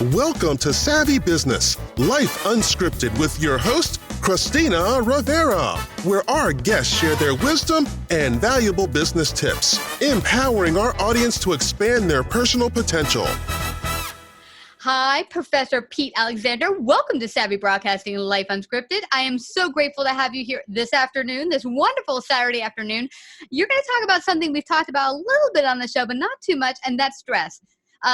Welcome to Savvy Business, Life Unscripted with your host, Christina Rivera, where our guests share their wisdom and valuable business tips, empowering our audience to expand their personal potential. Hi, Professor Pete Alexander. Welcome to Savvy Broadcasting Life Unscripted. I am so grateful to have you here this afternoon, this wonderful Saturday afternoon. You're going to talk about something we've talked about a little bit on the show, but not too much, and that's stress.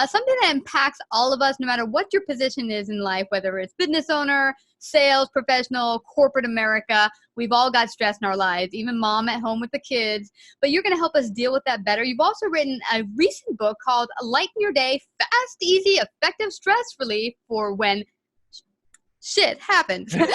Something that impacts all of us, no matter what your position is in life, whether it's business owner, sales professional, corporate America. We've all got stress in our lives, even mom at home with the kids. But you're going to help us deal with that better. You've also written a recent book called Lighten Your Day, Fast, Easy, Effective Stress Relief for When Shit Happens. Right.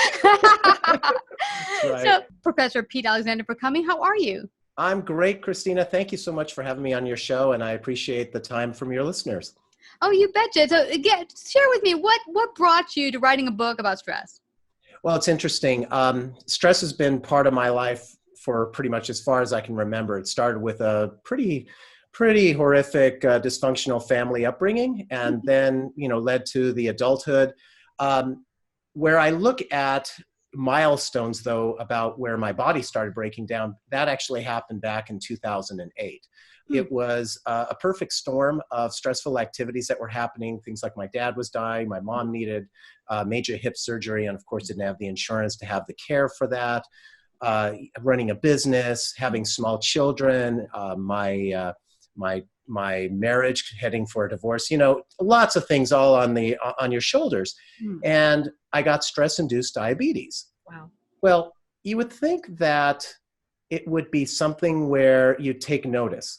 So, Professor Pete Alexander, for coming. How are you? I'm great, Christina. Thank you so much for having me on your show, and I appreciate the time from your listeners. Oh, you betcha. So again, share with me, what brought you to writing a book about stress? Well, it's interesting. Stress has been part of my life for pretty much as far as I can remember. It started with a pretty horrific, dysfunctional family upbringing, and then, led to the adulthood. Where I look at milestones, though, about where my body started breaking down, that actually happened back in 2008. It was a perfect storm of stressful activities that were happening. Things like my dad was dying, my mom needed major hip surgery, and of course didn't have the insurance to have the care for that. Running a business, having small children, my marriage heading for a divorce. Lots of things all on your shoulders. And I got stress-induced diabetes. Wow. Well, you would think that it would be something where you take notice.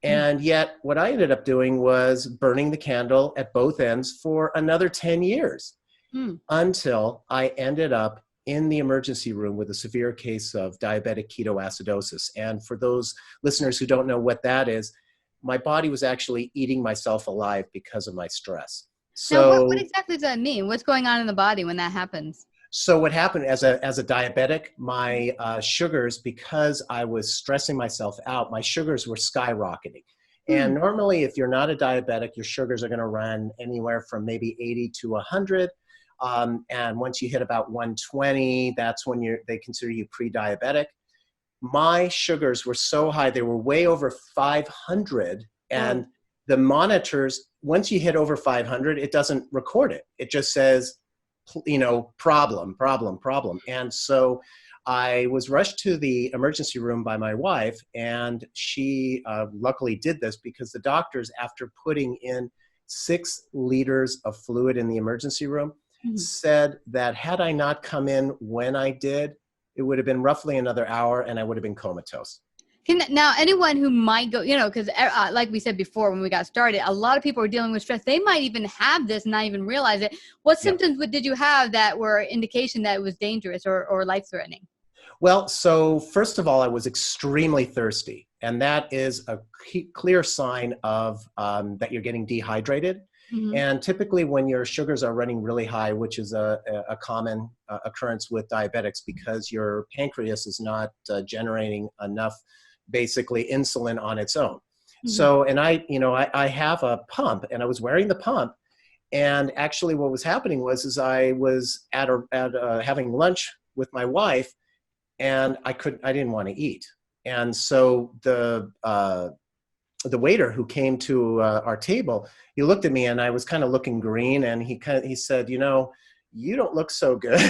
And yet what I ended up doing was burning the candle at both ends for another 10 years until I ended up in the emergency room with a severe case of diabetic ketoacidosis. And for those listeners who don't know what that is, my body was actually eating myself alive because of my stress. So now, what exactly does that mean? What's going on in the body when that happens? So what happened as a diabetic, my sugars, because I was stressing myself out, my sugars were skyrocketing. And normally, if you're not a diabetic, your sugars are going to run anywhere from maybe 80 to 100. And once you hit about 120, that's when they consider you pre-diabetic. My sugars were so high, they were way over 500. And the monitors, once you hit over 500, it doesn't record it. It just says, problem. And so I was rushed to the emergency room by my wife, and she luckily did this because the doctors, after putting in 6 liters of fluid in the emergency room, said that had I not come in when I did, it would have been roughly another hour and I would have been comatose. Now, anyone who might go, because like we said before when we got started, a lot of people are dealing with stress. They might even have this and not even realize it. What symptoms did you have that were indication that it was dangerous or life-threatening? Well, so first of all, I was extremely thirsty. And that is a clear sign of that you're getting dehydrated. And typically when your sugars are running really high, which is a common occurrence with diabetics because your pancreas is not generating enough basically insulin on its own. So, and I have a pump and I was wearing the pump, and actually what was happening was I was at having lunch with my wife, and I didn't want to eat. And so the waiter who came to our table, he looked at me and I was kind of looking green, and he said, you don't look so good.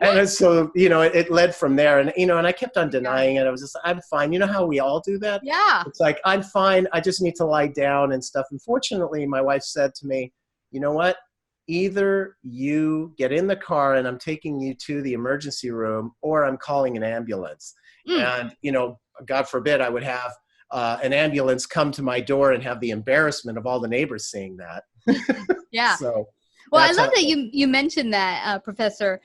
And so, it led from there, and, and I kept on denying it. I was just, I'm fine. You know how we all do that? Yeah. It's like, I'm fine. I just need to lie down and stuff. Unfortunately, my wife said to me, you know what? Either you get in the car and I'm taking you to the emergency room, or I'm calling an ambulance. And, God forbid I would have an ambulance come to my door and have the embarrassment of all the neighbors seeing that. Yeah. So, well, I love that you mentioned that, Professor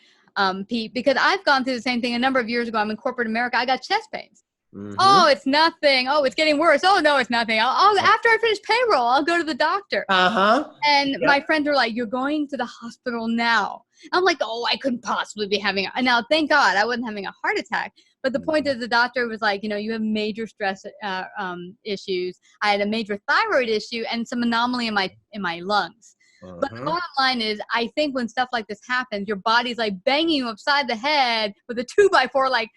Pete, because I've gone through the same thing a number of years ago. I'm in corporate America. I got chest pains. Oh, it's nothing. Oh, it's getting worse. Oh, no, it's nothing. After I finish payroll, I'll go to the doctor. And my friends are like, you're going to the hospital now. I'm like, oh, I couldn't possibly be having now, thank God I wasn't having a heart attack. But the point is the doctor was like, you have major stress issues. I had a major thyroid issue and some anomaly in my lungs. But the Mhm. bottom line is, I think when stuff like this happens, your body's like banging you upside the head with a 2x4, like,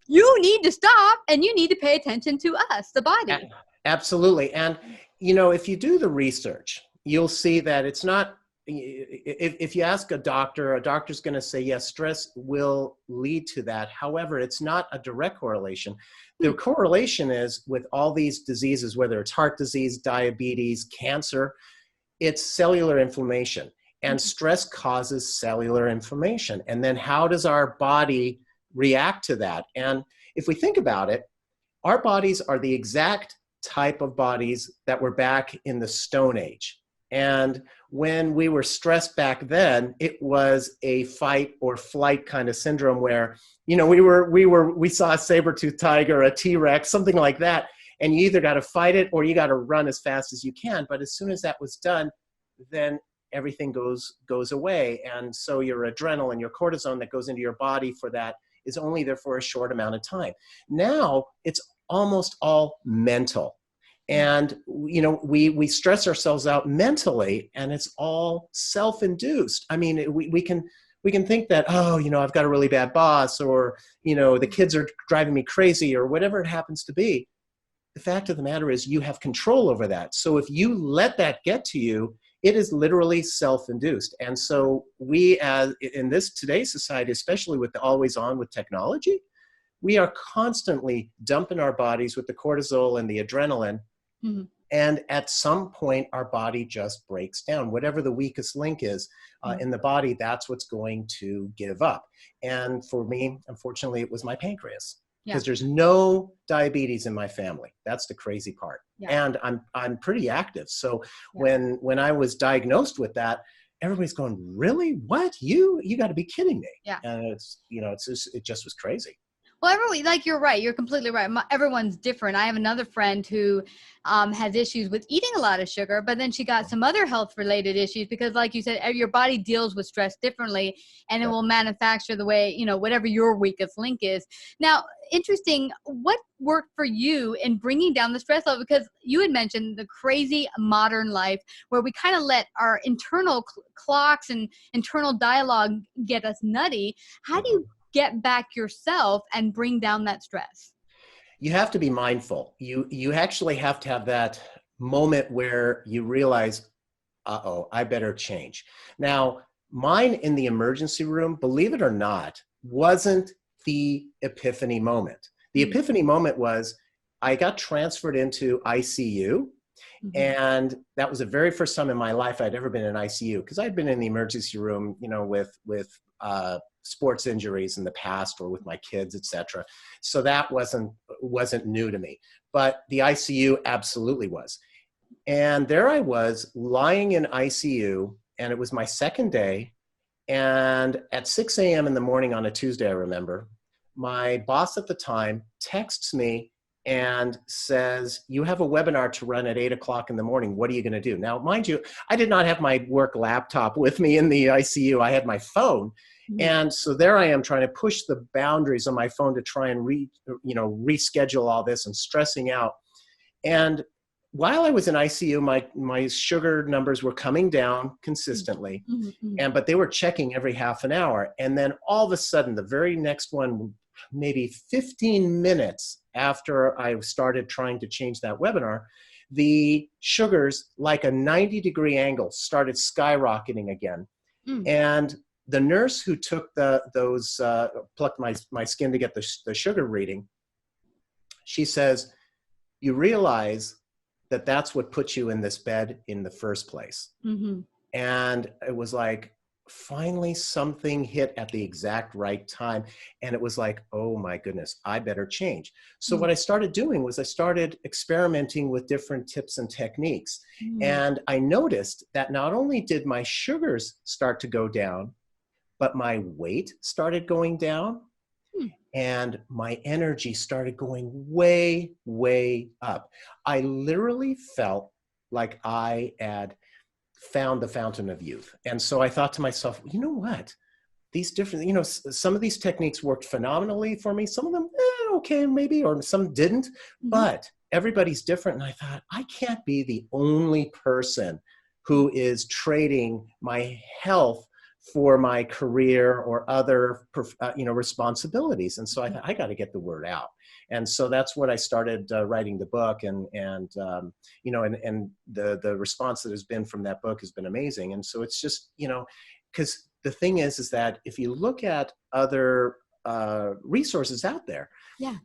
you need to stop and you need to pay attention to us, the A- body. Absolutely. And, if you do the research, you'll see that it's not, if you ask a doctor's going to say, yes, stress will lead to that. However, it's not a direct correlation. The correlation is with all these diseases, whether it's heart disease, diabetes, cancer, it's cellular inflammation. And stress causes cellular inflammation. And then how does our body react to that? And if we think about it, our bodies are the exact type of bodies that were back in the Stone Age. And when we were stressed back then, it was a fight or flight kind of syndrome where, we saw a saber-toothed tiger, a T-Rex, something like that. And you either got to fight it or you got to run as fast as you can. But as soon as that was done, then everything goes away. And so your adrenaline, your cortisone that goes into your body for that is only there for a short amount of time. Now it's almost all mental. And, we stress ourselves out mentally, and it's all self-induced. I mean, we can think that, I've got a really bad boss, or, the kids are driving me crazy, or whatever it happens to be. The fact of the matter is you have control over that. So if you let that get to you, it is literally self-induced. And so we, as in today's society, especially with the always on with technology, we are constantly dumping our bodies with the cortisol and the adrenaline. Mm-hmm. And at some point, our body just breaks down. Whatever the weakest link is in the body, that's what's going to give up. And for me, unfortunately, it was my pancreas. Because there's no diabetes in my family. That's the crazy part. Yeah. And I'm pretty active. So when I was diagnosed with that, everybody's going, really? What? You got to be kidding me. Yeah. And it just was crazy. Well, you're right. You're completely right. Everyone's different. I have another friend who has issues with eating a lot of sugar, but then she got some other health-related issues because, like you said, your body deals with stress differently, and it will manufacture the way, whatever your weakest link is. Now, interesting, what worked for you in bringing down the stress level? Because you had mentioned the crazy modern life where we kind of let our internal clocks and internal dialogue get us nutty. How do you get back yourself and bring down that stress? You have to be mindful. You actually have to have that moment where you realize, I better change. Now, mine in the emergency room, believe it or not, wasn't the epiphany moment. The epiphany moment was I got transferred into ICU. Mm-hmm. And that was the very first time in my life I'd ever been in ICU, because I'd been in the emergency room, with sports injuries in the past, or with my kids, etc. So that wasn't new to me, but the ICU absolutely was. And there I was lying in ICU, and it was my second day. And at 6 a.m. in the morning on a Tuesday, I remember, my boss at the time texts me and says, you have a webinar to run at 8 o'clock in the morning. What are you going to do? Now, mind you, I did not have my work laptop with me in the ICU. I had my phone. Mm-hmm. And so there I am trying to push the boundaries on my phone to try and reschedule all this and stressing out. And while I was in ICU, my sugar numbers were coming down consistently, but they were checking every half an hour. And then all of a sudden, the very next one, maybe 15 minutes after I started trying to change that webinar, the sugars, like a 90-degree angle, started skyrocketing again. And the nurse who took plucked my skin to get the sugar reading, she says, you realize that that's what put you in this bed in the first place. Mm-hmm. And it was like, finally something hit at the exact right time. And it was like, oh my goodness, I better change. So what I started doing was I started experimenting with different tips and techniques. And I noticed that not only did my sugars start to go down, but my weight started going down. And my energy started going way, way up. I literally felt like I had found the fountain of youth. And so I thought to myself, you know what? These different, some of these techniques worked phenomenally for me. Some of them, okay, maybe, or some didn't, but everybody's different. And I thought, I can't be the only person who is trading my health for my career or other, responsibilities. And so I got to get the word out. And so that's what I started writing the book, and the response that has been from that book has been amazing. And so it's just, because the thing is that if you look at other resources out there, yeah,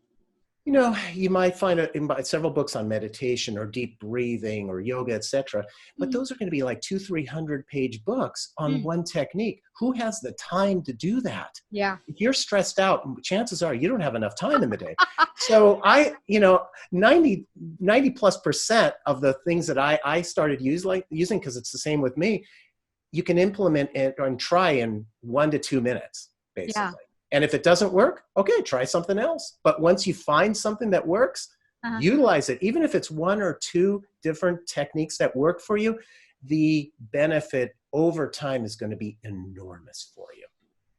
you might find several books on meditation or deep breathing or yoga, etc. But those are going to be like 200-300 page books on one technique. Who has the time to do that? Yeah. If you're stressed out, chances are you don't have enough time in the day. So 90+% of the things that I started using, because it's the same with me, you can implement it and try in 1 to 2 minutes, basically. Yeah. And if it doesn't work, okay, try something else. But once you find something that works, utilize it. Even if it's 1 or 2 different techniques that work for you, the benefit over time is going to be enormous for you.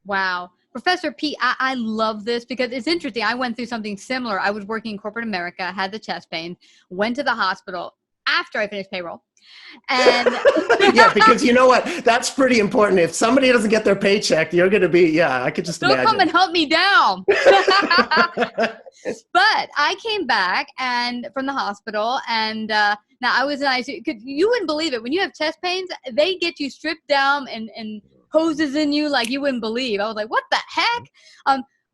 Wow. Professor Pete, I love this because it's interesting. I went through something similar. I was working in corporate America, had the chest pain, went to the hospital after I finished payroll. And yeah, because you know what? That's pretty important. If somebody doesn't get their paycheck, you're going to be, I could just imagine. Don't come and help me down. But I came back from the hospital, and now I was in ICU. You wouldn't believe it. When you have chest pains, they get you stripped down and hoses in you like you wouldn't believe. I was like, what the heck?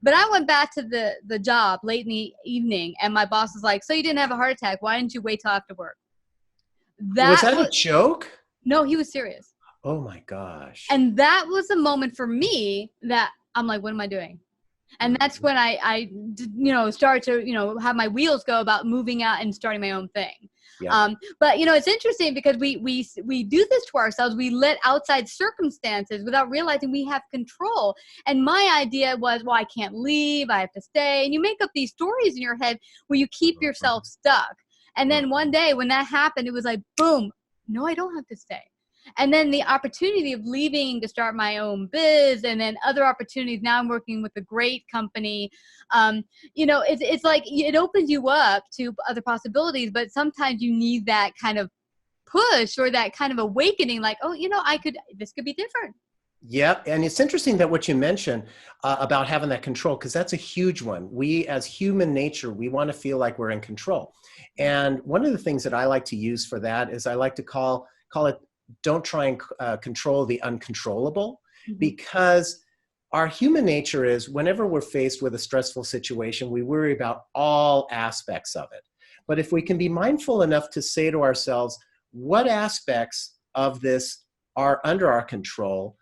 But I went back to the job late in the evening, and my boss was like, so you didn't have a heart attack. Why didn't you wait till after work? Was that a joke? No, he was serious. Oh my gosh. And that was a moment for me that I'm like, what am I doing? And that's when I start to, have my wheels go about moving out and starting my own thing. Yeah. But, it's interesting because we do this to ourselves. We let outside circumstances without realizing we have control. And my idea was, well, I can't leave. I have to stay. And you make up these stories in your head where you keep yourself stuck. And then one day when that happened, it was like, boom, no, I don't have to stay. And then the opportunity of leaving to start my own biz, and then other opportunities. Now I'm working with a great company. It's like it opens you up to other possibilities, but sometimes you need that kind of push or that kind of awakening, like, oh, this could be different. Yeah, and it's interesting that what you mentioned about having that control, because that's a huge one. We, as human nature, we want to feel like we're in control. And one of the things that I like to use for that is I like to call it, don't try and control the uncontrollable, because our human nature is whenever we're faced with a stressful situation, we worry about all aspects of it. But if we can be mindful enough to say to ourselves, what aspects of this are under our control,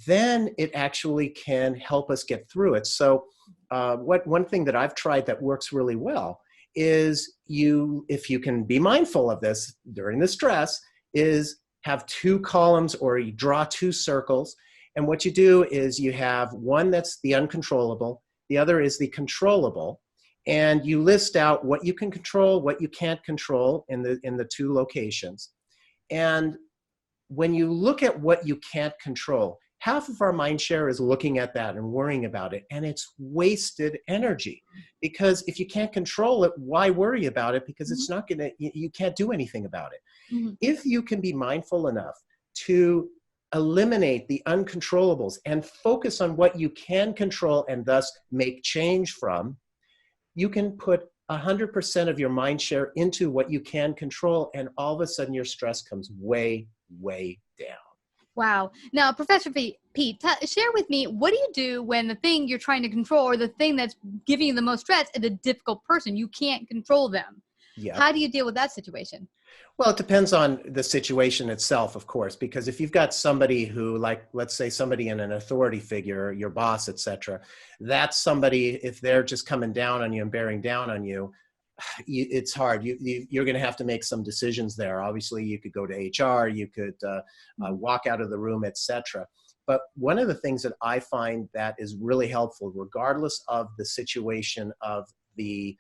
then it actually can help us get through it. So one thing that I've tried that works really well is if you can be mindful of this during the stress, is have 2 columns, or you draw 2 circles. And what you do is you have one that's the uncontrollable, the other is the controllable. And you list out what you can control, what you can't control in the 2 locations. And when you look at what you can't control, half of our mind share is looking at that and worrying about it. And it's wasted energy, because if you can't control it, why worry about it? Because it's not you can't do anything about it. If you can be mindful enough to eliminate the uncontrollables and focus on what you can control and thus make change from, you can put 100% of your mind share into what you can control. And all of a sudden your stress comes way, way down. Wow. Now, Professor Pete, share with me, what do you do when the thing you're trying to control, or the thing that's giving you the most stress, is a difficult person? You can't control them. Yeah. How do you deal with that situation? Well, it depends on the situation itself, of course, because if you've got somebody who, like, let's say somebody in an authority figure, your boss, et cetera, that's somebody, if they're just coming down on you and bearing down on you, it's hard. You're going to have to make some decisions there. Obviously, you could go to HR, you could walk out of the room, et cetera. But one of the things that I find that is really helpful, regardless of the situation of the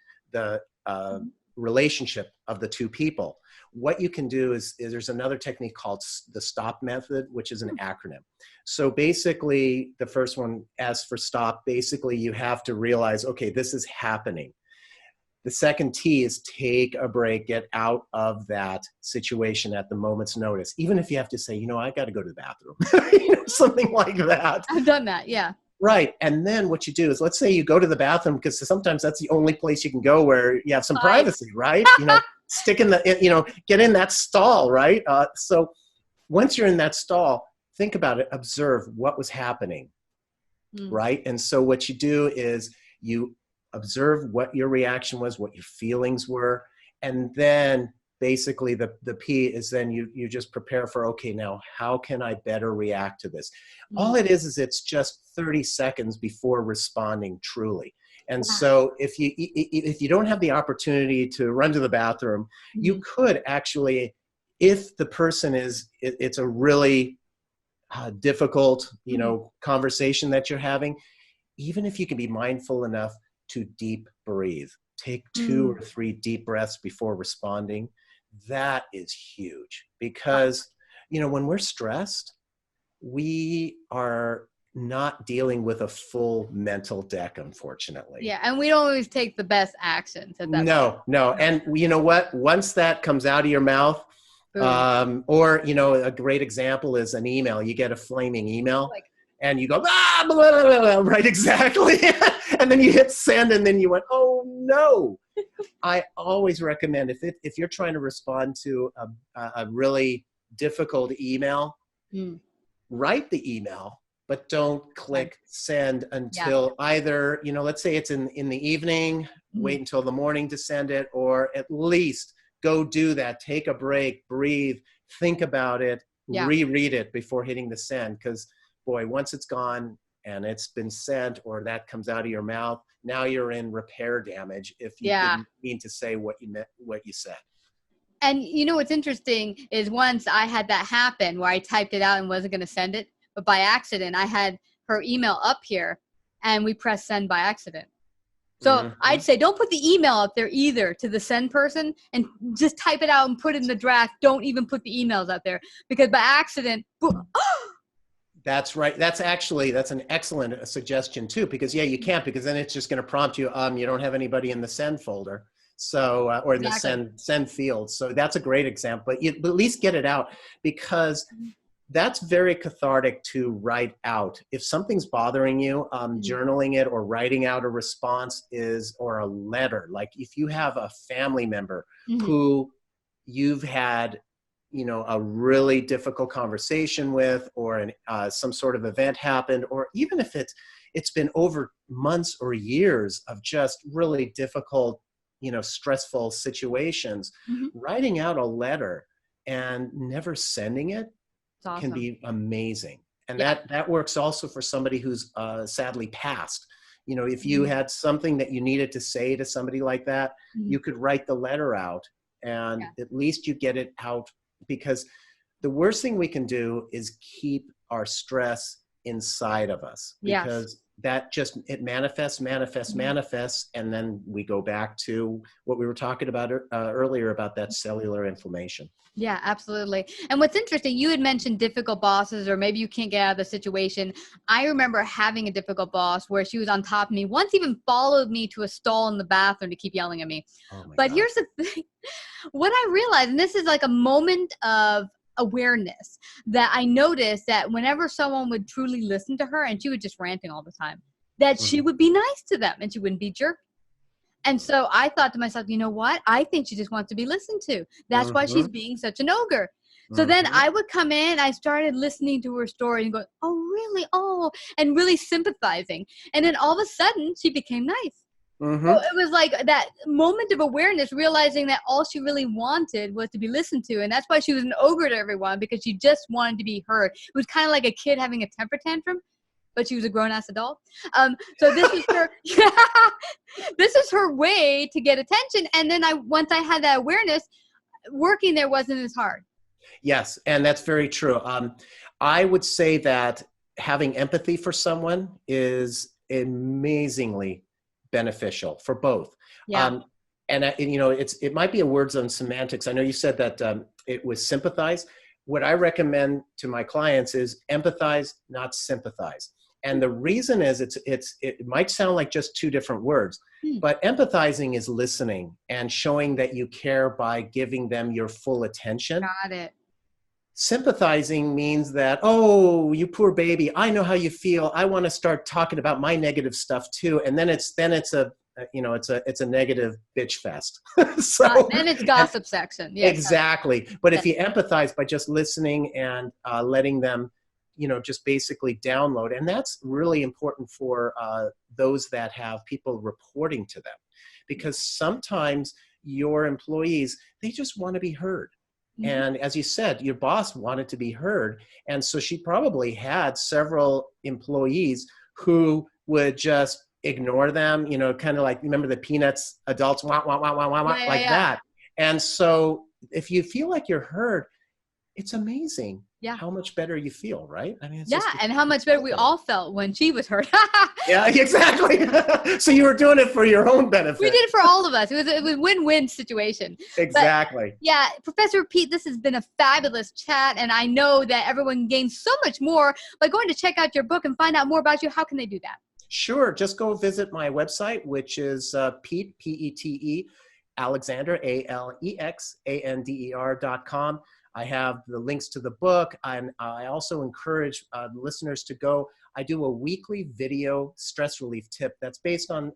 relationship of the 2 people, what you can do is there's another technique called the STOP method, which is an acronym. So basically, the first one, as for stop, basically you have to realize, okay, this is happening. The second T is take a break, get out of that situation at the moment's notice. Even if you have to say, I got to go to the bathroom, something like that. I've done that. Yeah. Right. And then what you do is, let's say you go to the bathroom, because sometimes that's the only place you can go where you have some privacy, right? Stick in get in that stall, right? So once you're in that stall, think about it, observe what was happening, right? And so what you do is you observe what your reaction was, what your feelings were, and then basically the P is then you just prepare for, okay, now how can I better react to this? All it is it's just 30 seconds before responding truly. And so if you don't have the opportunity to run to the bathroom, you could actually, if the person it's a really difficult, conversation that you're having, even if you can be mindful enough to deep breathe, take 2 or 3 deep breaths before responding, that is huge. Because, when we're stressed, we are not dealing with a full mental deck, unfortunately. Yeah, and we don't always take the best actions at that point. No. And you know what? Once that comes out of your mouth, or, a great example is an email. You get a flaming email and you go, blah, blah, blah, right, exactly. And then you hit send and then you went, oh no. I always recommend if you're trying to respond to a really difficult email, write the email, but don't click send until either, let's say it's in the evening, wait until the morning to send it, or at least go do that. Take a break, breathe, think about it, reread it before hitting the send. Because, boy, once it's gone and it's been sent or that comes out of your mouth, now you're in repair damage if you didn't mean to say what you said. And what's interesting is once I had that happen where I typed it out and wasn't going to send it, but by accident, I had her email up here and we pressed send by accident. So I'd say don't put the email up there either to the send person, and just type it out and put it in the draft. Don't even put the emails up there, because by accident, That's right. That's an excellent suggestion too, because you can't, because then it's just going to prompt you, you don't have anybody in the send folder. So, or in the send field. So that's a great example, but you at least get it out, because that's very cathartic to write out. If something's bothering you, journaling it or writing out a response or a letter. Like if you have a family member who you've had, a really difficult conversation with, or some sort of event happened, or even if it's been over months or years of just really difficult, stressful situations, writing out a letter and never sending it can be amazing. And that works also for somebody who's sadly passed. If you had something that you needed to say to somebody like that, you could write the letter out, and at least you get it out, because the worst thing we can do is keep our stress inside of us, because that just, it manifests, and then we go back to what we were talking about earlier about that cellular inflammation. Yeah, absolutely. And what's interesting, you had mentioned difficult bosses, or maybe you can't get out of the situation. I remember having a difficult boss where she was on top of me, once even followed me to a stall in the bathroom to keep yelling at me. But here's the thing, what I realized, and this is like a moment of awareness, that I noticed that whenever someone would truly listen to her, and she was just ranting all the time, that she would be nice to them and she wouldn't be jerky. And so I thought to myself, you know what? I think she just wants to be listened to. That's why she's being such an ogre. So then I would come in, I started listening to her story and going, oh, really? Oh, and really sympathizing. And then all of a sudden she became nice. So it was like that moment of awareness, realizing that all she really wanted was to be listened to. And that's why she was an ogre to everyone, because she just wanted to be heard. It was kind of like a kid having a temper tantrum, but she was a grown-ass adult. So this is her, this is her way to get attention. And then once I had that awareness, working there wasn't as hard. Yes, and that's very true. I would say that having empathy for someone is amazingly beneficial for both. And it might be a words on semantics. I know you said that it was sympathize. What I recommend to my clients is empathize, not sympathize. And the reason is it might sound like just two different words, but empathizing is listening and showing that you care by giving them your full attention. Got it. Sympathizing means that, oh, you poor baby, I know how you feel. I want to start talking about my negative stuff too. And then it's a negative bitch fest. So then it's gossip section. Yeah, exactly. But if you empathize by just listening and letting them, just basically download, and that's really important for those that have people reporting to them, because sometimes your employees, they just want to be heard. Mm-hmm. And as you said, your boss wanted to be heard. And so she probably had several employees who would just ignore them, kind of like, remember the Peanuts adults, wah, wah, wah, wah, wah, wah, that. And so if you feel like you're heard, it's amazing how much better you feel, right? I mean, and how much better we all felt when she was heard. Yeah, exactly. So you were doing it for your own benefit. We did it for all of us. It was a win-win situation. Exactly. But, Professor Pete, this has been a fabulous chat, and I know that everyone gains so much more by going to check out your book and find out more about you. How can they do that? Sure. Just go visit my website, which is Pete, P-E-T-E, Alexander, ALEXANDER.com. I have the links to the book, and I also encourage listeners to go. I do a weekly video stress relief tip that's based on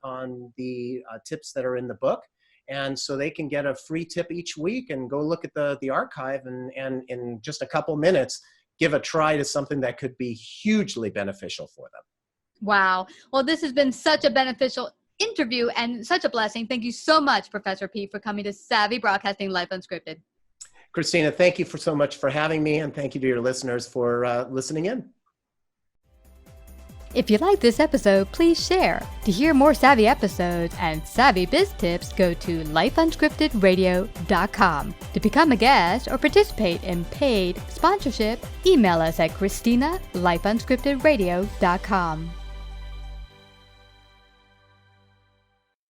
the tips that are in the book. And so they can get a free tip each week and go look at the archive and in just a couple minutes, give a try to something that could be hugely beneficial for them. Wow. Well, this has been such a beneficial interview and such a blessing. Thank you so much, Professor Pete, for coming to Savvy Broadcasting Life Unscripted. Christina, thank you so much for having me, and thank you to your listeners for listening in. If you like this episode, please share. To hear more Savvy episodes and Savvy Biz tips, go to lifeunscriptedradio.com. To become a guest or participate in paid sponsorship, email us at Christina@lifeunscriptedradio.com.